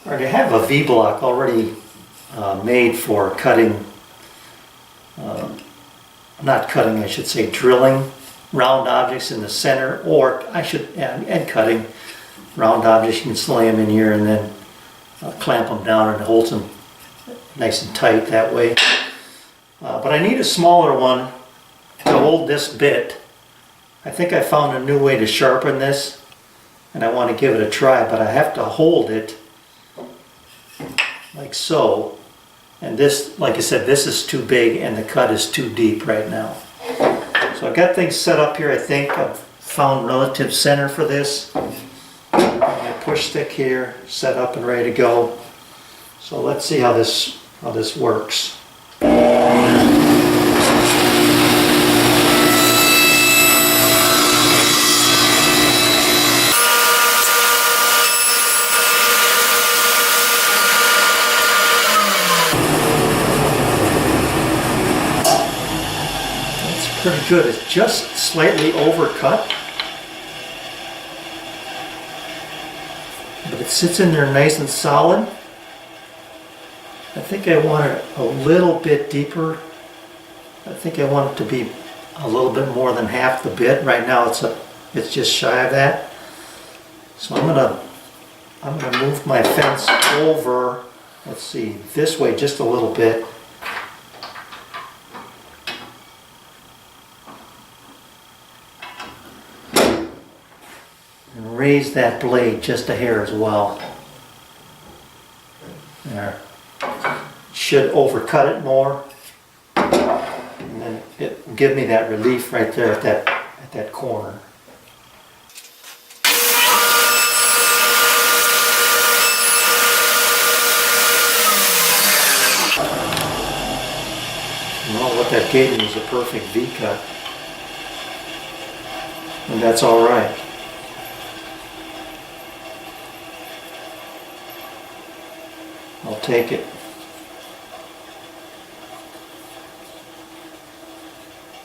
already have a V-block already made for cutting, not cutting, I should say drilling round objects in the center, or and cutting round objects. You can slay them in here and then clamp them down, and it holds them nice and tight that way. But I need a smaller one to hold this bit. I think I found a new way to sharpen this, and I want to give it a try, but I have to hold it like so. And this, like I said, this is too big and the cut is too deep right now. So I've got things set up here. I think I've found relative center for this. My push stick here, set up and ready to go. So let's see how this works. Pretty good. It's just slightly overcut, but it sits in there nice and solid. I think I want it a little bit deeper. I think I want it to be a little bit more than half the bit. Right now it's just shy of that. So I'm gonna move my fence over, let's see, this way just a little bit. And raise that blade just a hair as well. There. Should overcut it more. And then it will give me that relief right there at that corner. Well, what that gave me was a perfect V-cut. And that's all right. I'll take it.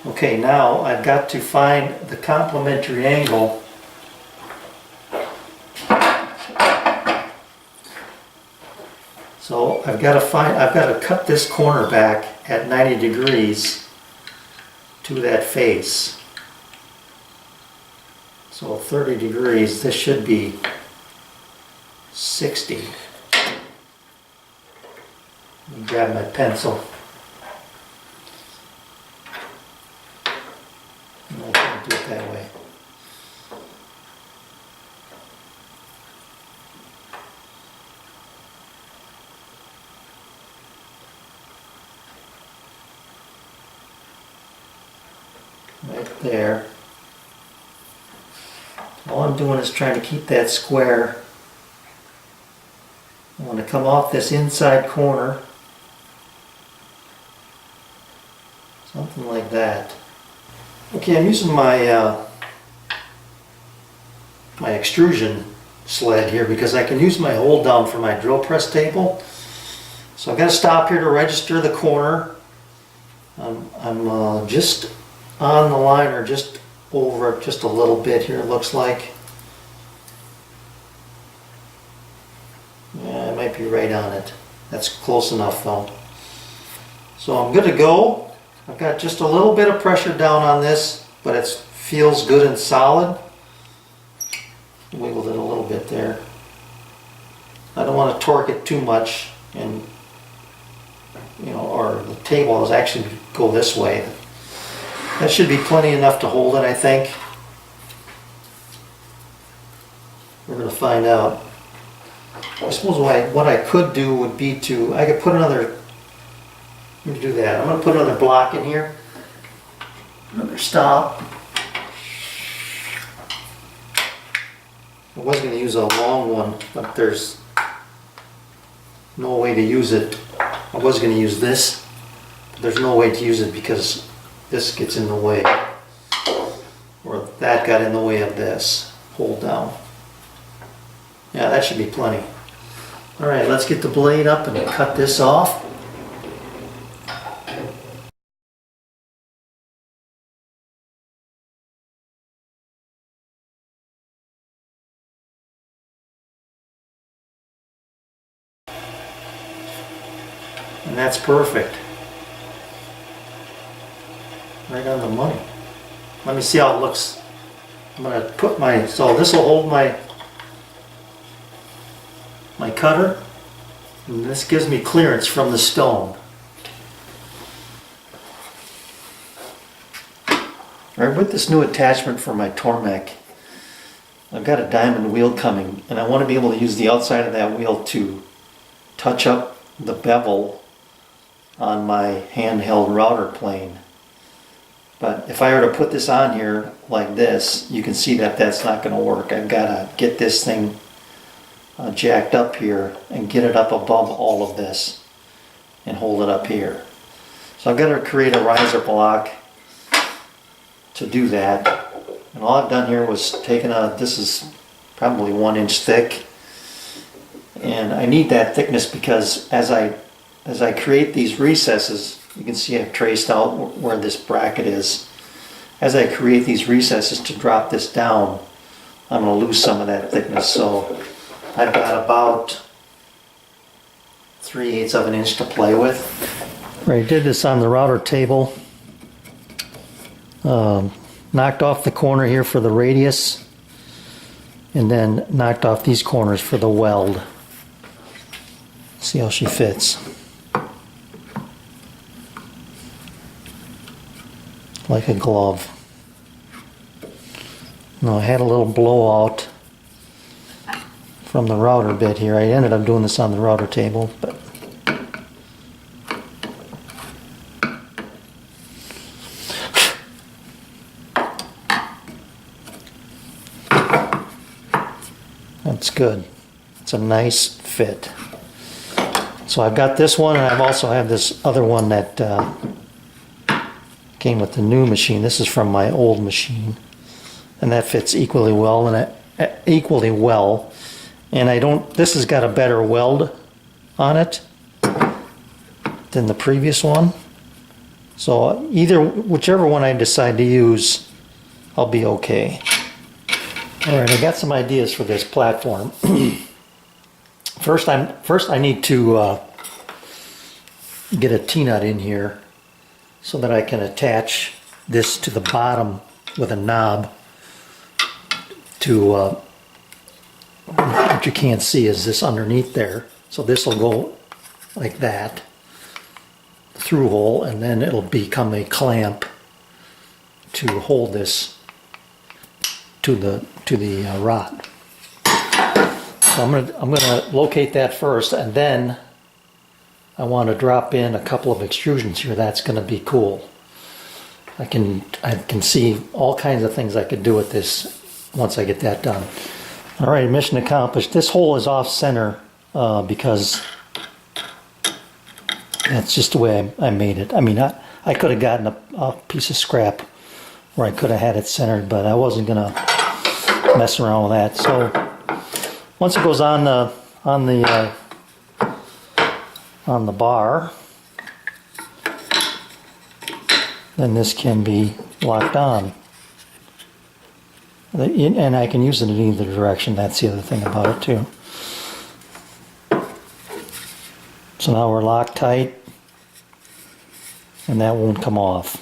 Okay, now I've got to find the complementary angle. So I've got to cut this corner back at 90 degrees to that face. So 30 degrees, this should be 60. Let me grab my pencil. No, I can't do it that way. Right there. All I'm doing is trying to keep that square. I want to come off this inside corner. Something like that. Okay, I'm using my my extrusion sled here because I can use my hold down for my drill press table. So I've got to stop here to register the corner. I'm just on the line, or just over it just a little bit here, it looks like. Yeah, I might be right on it. That's close enough though. So I'm good to go. I've got just a little bit of pressure down on this, but it feels good and solid. Wiggled it a little bit there. I don't want to torque it too much, and or the table is actually go this way. That should be plenty enough to hold it, I think. We're going to find out. I suppose what I could do would be I could put another. Let me do that. I'm going to put another block in here. Another stop. I was going to use a long one, but there's no way to use it. I was going to use this, but there's no way to use it because this gets in the way. Or that got in the way of this. Hold down. Yeah, that should be plenty. Alright, let's get the blade up and cut this off. And that's perfect. Right on the money. Let me see how it looks. I'm going to put my, so this will hold my cutter, and this gives me clearance from the stone. Alright, with this new attachment for my Tormek, I've got a diamond wheel coming, and I want to be able to use the outside of that wheel to touch up the bevel on my handheld router plane. But if I were to put this on here like this, you can see that that's not going to work. I've got to get this thing jacked up here and get it up above all of this and hold it up here. So I've got to create a riser block to do that. And all I've done here was taken this is probably 1 inch thick, and I need that thickness because as I create these recesses, you can see I've traced out where this bracket is. As I create these recesses to drop this down, I'm going to lose some of that thickness. So I've got about 3/8 of an inch to play with. Right, I did this on the router table. Knocked off the corner here for the radius, and then knocked off these corners for the weld. See how she fits. Like a glove. Now I had a little blowout from the router bit here. I ended up doing this on the router table, but that's good. It's a nice fit. So I've got this one, and I've also have this other one that came with the new machine. This is from my old machine, and that fits equally well. And I don't. This has got a better weld on it than the previous one. So whichever one I decide to use, I'll be okay. All right, I got some ideas for this platform. First I need to get a T-nut in here so that I can attach this to the bottom with a knob to what you can't see is this underneath there. So this will go like that, through hole, and then it'll become a clamp to hold this to the rod. So I'm gonna locate that first, and then I want to drop in a couple of extrusions here. That's going to be cool. I can see all kinds of things I could do with this once I get that done. All right, mission accomplished. This hole is off center because that's just the way I made it. I mean, I could have gotten a piece of scrap where I could have had it centered, but I wasn't going to mess around with that. So once it goes on the bar, then this can be locked on. And I can use it in either direction. That's the other thing about it too. So now we're locked tight, and that won't come off.